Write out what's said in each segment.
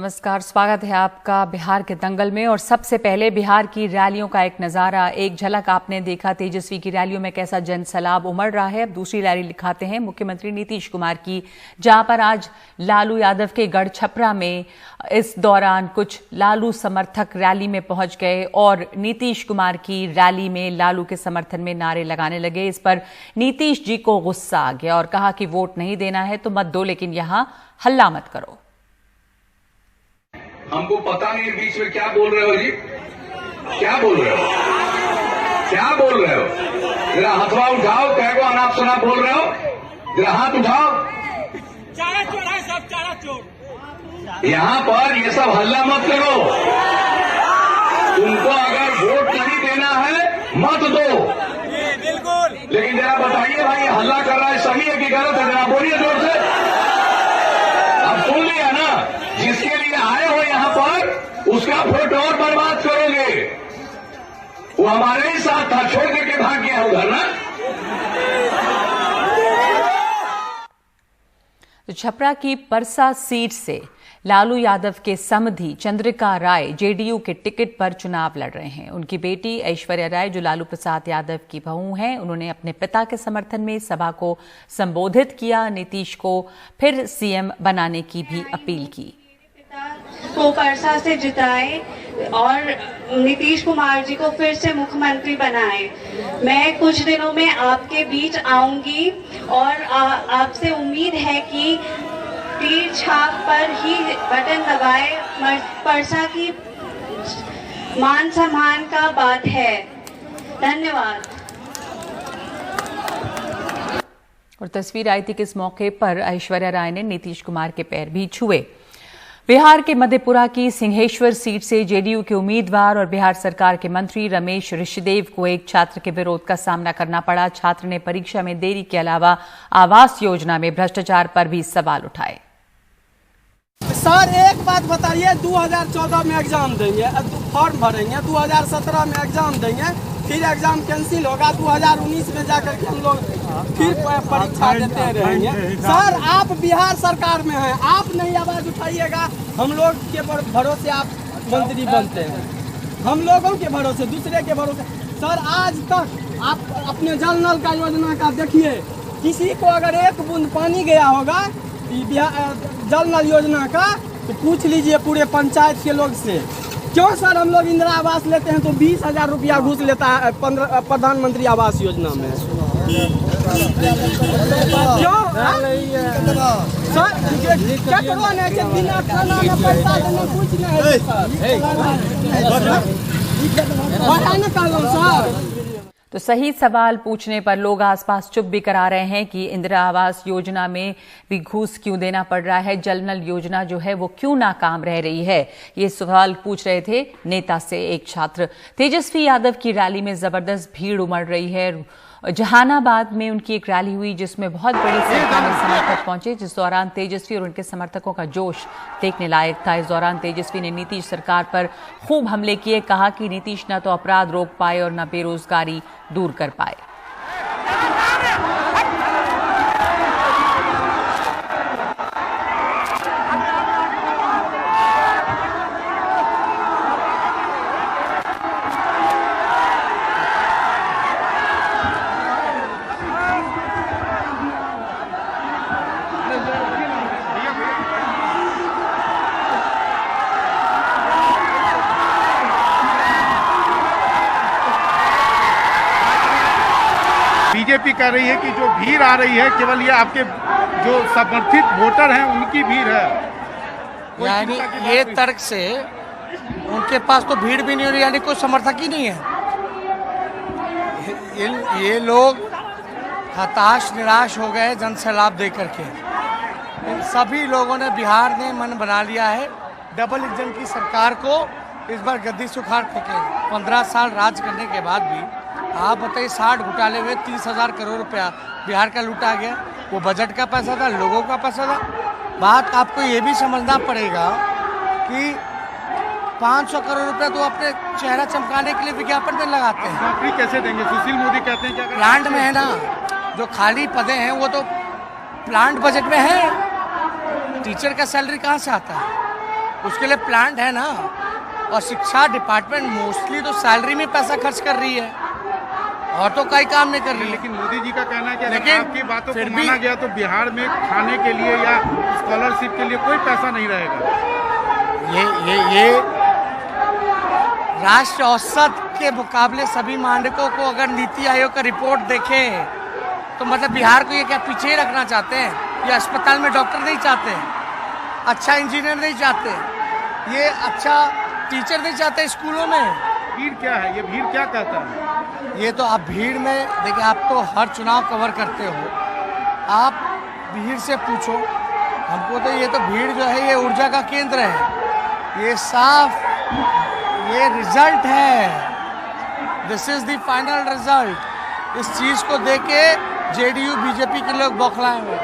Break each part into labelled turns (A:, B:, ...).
A: नमस्कार, स्वागत है आपका बिहार के दंगल में। और सबसे पहले बिहार की रैलियों का एक नजारा, एक झलक आपने देखा तेजस्वी की रैलियों में कैसा जनसैलाब उमड़ रहा है। अब दूसरी रैली दिखाते हैं मुख्यमंत्री नीतीश कुमार की, जहां पर आज लालू यादव के गढ़ छपरा में इस दौरान कुछ लालू समर्थक रैली में पहुंच गए और नीतीश कुमार की रैली में लालू के समर्थन में नारे लगाने लगे। इस पर नीतीश जी को गुस्सा आ गया और कहा कि वोट नहीं देना है तो मत दो, लेकिन यहां हल्ला मत करो।
B: हमको पता नहीं बीच में क्या बोल रहे हो जी, क्या बोल रहे हो, क्या बोल रहे हो? जरा हथवा उठाओ, कह को अनाप शनाप बोल रहे हो, जरा हाथ उठाओ।
C: चारा चोर है सब, चारा चोर।
B: यहाँ पर ये सब हल्ला मत करो। तुमको अगर वोट नहीं देना है मत दो,
C: बिल्कुल।
B: लेकिन जरा बताइए भाई, हल्ला कर रहा है सही है कि गलत है? जरा बोलिए जोर से। अब सुन लिया ना, जिसके लिए आए हो यहाँ पर उसका वोट और बर्बाद करोगे। वो हमारे ही साथ था, छोड़ करके भाग गया उधर ना।
A: तो छपरा की परसा सीट से लालू यादव के समधी चंद्रिका राय जेडीयू के टिकट पर चुनाव लड़ रहे हैं। उनकी बेटी ऐश्वर्या राय, जो लालू प्रसाद यादव की बहू हैं, उन्होंने अपने पिता के समर्थन में सभा को संबोधित किया। नीतीश को फिर सीएम बनाने की भी अपील की।
D: को परसा से जिताए और नीतीश कुमार जी को फिर से मुख्यमंत्री बनाए। मैं कुछ दिनों में आपके बीच आऊंगी और आपसे उम्मीद है कि तीर छाप पर ही बटन दबाए। परसा की मान सम्मान का बात है। धन्यवाद।
A: और तस्वीर आई थी कि इस मौके पर ऐश्वर्या राय ने नीतीश कुमार के पैर भी छुए। बिहार के मधेपुरा की सिंहेश्वर सीट से जेडीयू के उम्मीदवार और बिहार सरकार के मंत्री रमेश ऋषिदेव को एक छात्र के विरोध का सामना करना पड़ा। छात्र ने परीक्षा में देरी के अलावा आवास योजना में भ्रष्टाचार पर भी सवाल उठाए।
E: सर एक बात बताइए, 2014 में एग्जाम देंगे, फॉर्म भरेंगे, 2017 में एग्जाम देंगे, फिर एग्जाम कैंसिल होगा, 2019 में जाकर के हम लोग फिर परीक्षा देते रहेंगे। सर आप बिहार सरकार में हैं, आप नहीं आवाज उठाइएगा, हम लोग के भरोसे आप मंत्री बनते हैं, हम लोगों के भरोसे, दूसरे के भरोसे। सर आज तक आप अपने जल नल का योजना का देखिए, किसी को अगर एक बूंद पानी गया होगा जल नल योजना का तो पूछ लीजिए पूरे पंचायत के लोग से। क्यों सर हम लोग इंदिरा आवास लेते हैं तो 20,000 रुपया घूस लेता है प्रधानमंत्री आवास योजना में? क्यों सर?
A: तो सही सवाल पूछने पर लोग आसपास चुप भी करा रहे हैं कि इंदिरा आवास योजना में भी घूस क्यों देना पड़ रहा है, जल नल योजना जो है वो क्यों नाकाम रह रही है। ये सवाल पूछ रहे थे नेता से एक छात्र। तेजस्वी यादव की रैली में जबरदस्त भीड़ उमड़ रही है। जहानाबाद में उनकी एक रैली हुई जिसमें बहुत बड़ी संख्या में समर्थक पहुंचे, जिस दौरान तेजस्वी और उनके समर्थकों का जोश देखने लायक था। इस दौरान तेजस्वी ने नीतीश सरकार पर खूब हमले किए, कहा कि नीतीश न तो अपराध रोक पाए और न बेरोजगारी दूर कर पाए।
F: बीजेपी कह रही है कि जो भीड़ आ रही है केवल ये आपके जो समर्थित वोटर हैं उनकी भीड़ है।
G: यानी ये तर्क से उनके पास तो भीड़ भी नहीं हो रही, यानी कोई समर्थक ही नहीं है। ये लोग हताश निराश हो गए जनसैलाब दे करके। इन सभी लोगों ने, बिहार ने मन बना लिया है डबल इंजन की सरकार को इस बार गद्दी से उखाड़ फेंकेंगे। 15 साल राज करने के बाद भी आप बताइए 60 घोटाले हुए, 30,000 करोड़ रुपया बिहार का लूटा गया। वो बजट का पैसा था, लोगों का पैसा था। बात आपको ये भी समझना पड़ेगा कि 500 करोड़ रुपया तो अपने चेहरा चमकाने के लिए विज्ञापन में लगाते हैं।
F: नौकरी कैसे देंगे? सुशील मोदी कहते हैं क्या
G: प्लांट में है ना, जो खाली पदे हैं वो तो प्लांट बजट में है। टीचर का सैलरी कहाँ से आता है? उसके लिए प्लांट है ना। और शिक्षा डिपार्टमेंट मोस्टली तो सैलरी में पैसा खर्च कर रही है और तो कोई काम नहीं कर रही है।
F: लेकिन मोदी जी का कहना है कि अगर
G: लेकिन
F: आपकी बातों
G: फिर
F: को
G: भी
F: माना गया तो बिहार में खाने के लिए या स्कॉलरशिप के लिए कोई पैसा नहीं रहेगा।
G: ये राष्ट्रीय औसत के मुकाबले सभी मानकों को अगर नीति आयोग का रिपोर्ट देखें तो मतलब बिहार को ये क्या पीछे ही रखना चाहते हैं? ये अस्पताल में डॉक्टर नहीं चाहते हैं, अच्छा इंजीनियर नहीं चाहते, ये अच्छा टीचर नहीं चाहते स्कूलों में।
F: भीड़ क्या है, ये भीड़ क्या कहता है?
G: ये तो आप भीड़ में देखिए, आप तो हर चुनाव कवर करते हो, आप भीड़ से पूछो हमको। तो ये तो भीड़ जो है ये ऊर्जा का केंद्र है, ये साफ ये रिजल्ट है। This is the final result. इस चीज को देख के जेडीयू बीजेपी के लोग बौखलाए हुए।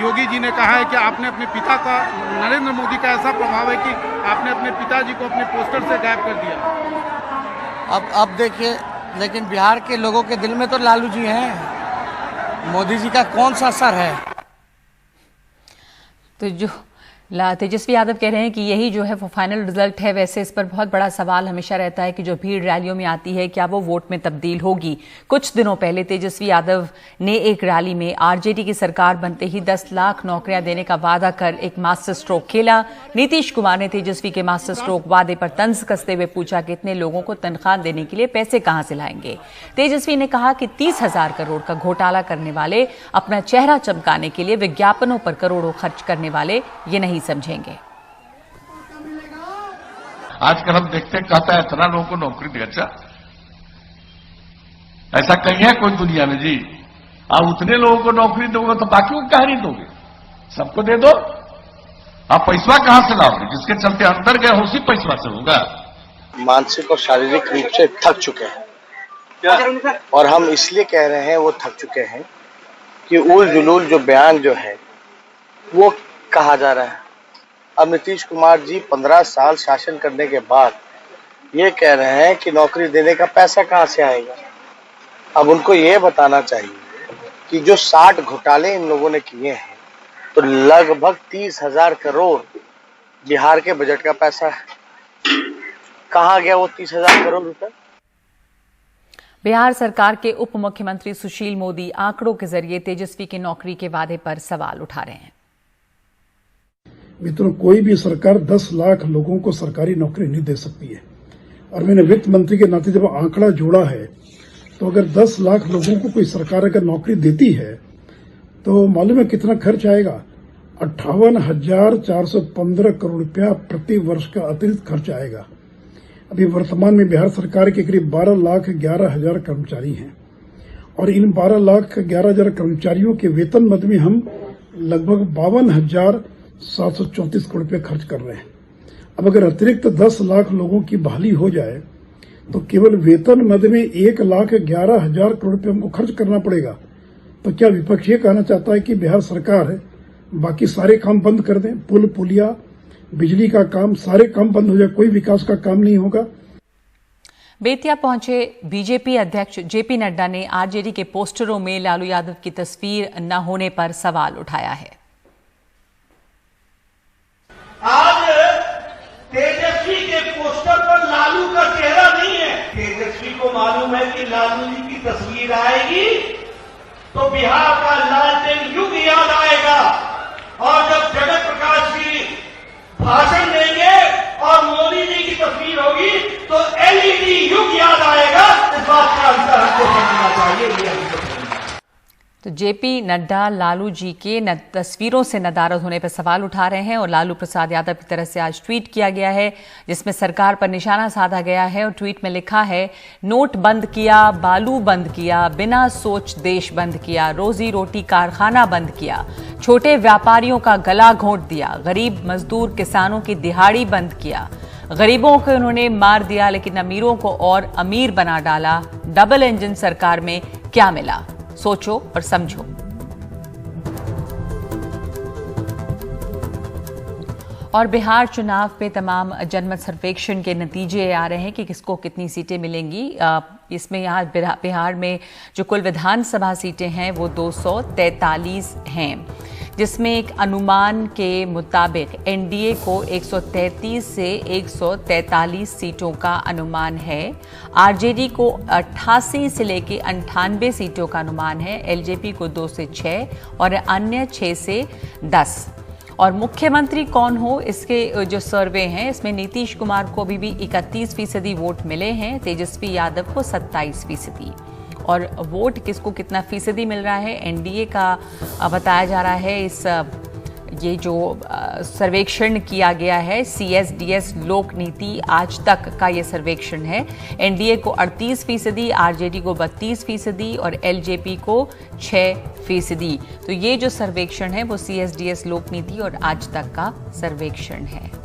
F: योगी जी ने कहा है कि आपने अपने पिता का, नरेंद्र मोदी का ऐसा प्रभाव है कि आपने अपने पिताजी को अपने पोस्टर से गायब कर दिया।
G: अब देखिए, लेकिन बिहार के लोगों के दिल में तो लालू जी हैं, मोदी जी का कौन सा असर है?
A: तो जो तेजस्वी यादव कह रहे हैं कि यही जो है वो फाइनल रिजल्ट है। वैसे इस पर बहुत बड़ा सवाल हमेशा रहता है कि जो भीड़ रैलियों में आती है क्या वो वोट में तब्दील होगी। कुछ दिनों पहले तेजस्वी यादव ने एक रैली में आरजेडी की सरकार बनते ही 10 लाख नौकरियां देने का वादा कर एक मास्टर स्ट्रोक खेला। नीतीश कुमार ने तेजस्वी के मास्टर स्ट्रोक वादे पर तंज कसते हुए पूछा कि इतने लोगों को तनख्वाह देने के लिए पैसे कहां से लाएंगे। तेजस्वी ने कहा कि 30,000 करोड़ का घोटाला करने वाले अपना चेहरा चमकाने के लिए विज्ञापनों पर करोड़ों खर्च करने वाले ये नहीं समझेंगे।
B: आजकल हम देखते हैं, कहता है इतना लोगों को नौकरी दे। अच्छा, ऐसा कहीं है कोई दुनिया में जी? आप उतने लोगों को नौकरी दोगे तो बाकी को कहा नहीं दोगे? सबको दे दो। आप पैसा कहां से लाओगे? जिसके चलते अंदर गए उसी पैसा से होगा।
H: मानसिक और शारीरिक रूप से थक चुके हैं और हम इसलिए कह रहे हैं वो थक चुके हैं कि उल जुलूल जो बयान जो है वो कहा जा रहा है। अब नीतीश कुमार जी 15 साल शासन करने के बाद ये कह रहे हैं कि नौकरी देने का पैसा कहां से आएगा। अब उनको ये बताना चाहिए कि जो 60 घोटाले इन लोगों ने किए हैं तो लगभग 30,000 करोड़ बिहार के बजट का पैसा है। कहां गया वो 30,000 करोड़ रुपए?
A: बिहार सरकार के उप मुख्यमंत्री सुशील मोदी आंकड़ों के जरिए तेजस्वी के नौकरी के वादे पर सवाल उठा रहे हैं।
I: मित्रों, कोई भी सरकार 10 लाख लोगों को सरकारी नौकरी नहीं दे सकती है। और मैंने वित्त मंत्री के नाते जब आंकड़ा जोड़ा है तो अगर 10 लाख लोगों को कोई सरकार अगर नौकरी देती है तो मालूम है कितना खर्च आएगा? 58,415 करोड़ रुपया प्रति वर्ष का अतिरिक्त खर्च आएगा। अभी वर्तमान में बिहार सरकार के करीब 12,11,000 कर्मचारी हैं और इन 12,11,000 कर्मचारियों के वेतन मद में हम लगभग 52,734 करोड़ रुपये खर्च कर रहे हैं। अब अगर अतिरिक्त 10 लाख लोगों की बहाली हो जाए तो केवल वेतन मद में 1,11,000 करोड़ रुपये हमको खर्च करना पड़ेगा। तो क्या विपक्ष ये कहना चाहता है कि बिहार सरकार बाकी सारे काम बंद कर दें? पुल पुलिया, बिजली का काम, सारे काम बंद हो जाए, कोई विकास का काम नहीं होगा।
A: बेतिया पहुंचे बीजेपी अध्यक्ष जेपी नड्डा ने आरजेडी के पोस्टरों में लालू यादव की तस्वीर न होने पर सवाल उठाया है।
C: आज तेजस्वी के पोस्टर पर लालू का चेहरा नहीं है। तेजस्वी को मालूम है कि लालू जी की तस्वीर आएगी तो बिहार का लालटेन युग याद आएगा और जब जगत प्रकाश जी भाषण देंगे और मोदी जी की तस्वीर होगी तो एलईडी युग याद आएगा। इस बात का अंतर हमको समझना चाहिए।
A: तो जेपी नड्डा लालू जी के तस्वीरों से नदारद होने पर सवाल उठा रहे हैं और लालू प्रसाद यादव की तरफ से आज ट्वीट किया गया है जिसमें सरकार पर निशाना साधा गया है और ट्वीट में लिखा है, नोट बंद किया, बालू बंद किया, बिना सोच देश बंद किया, रोजी रोटी कारखाना बंद किया, छोटे व्यापारियों का गला घोंट दिया, गरीब मजदूर किसानों की दिहाड़ी बंद किया, गरीबों को उन्होंने मार दिया लेकिन अमीरों को और अमीर बना डाला। डबल इंजन सरकार में क्या मिला, सोचो और समझो। और बिहार चुनाव पे तमाम जनमत सर्वेक्षण के नतीजे आ रहे हैं कि किसको कितनी सीटें मिलेंगी। इसमें यहाँ बिहार में जो कुल विधानसभा सीटें हैं वो 243 हैं। जिसमें एक अनुमान के मुताबिक एनडीए को 133 से 143 सीटों का अनुमान है। आरजेडी को 88 से लेकर 98 सीटों का अनुमान है। एलजेपी को 2 से 6 और अन्य 6 से 10। और मुख्यमंत्री कौन हो, इसके जो सर्वे हैं इसमें नीतीश कुमार को अभी भी 31% वोट मिले हैं, तेजस्वी यादव को 27%। और वोट किसको कितना फीसदी मिल रहा है एनडीए का बताया जा रहा है। ये जो सर्वेक्षण किया गया है CSDS लोक नीति आज तक का ये सर्वेक्षण है। एनडीए को 38%, आरजेडी को 32% और एलजेपी को 6%। तो ये जो सर्वेक्षण है वो CSDS लोक नीति और आज तक का सर्वेक्षण है।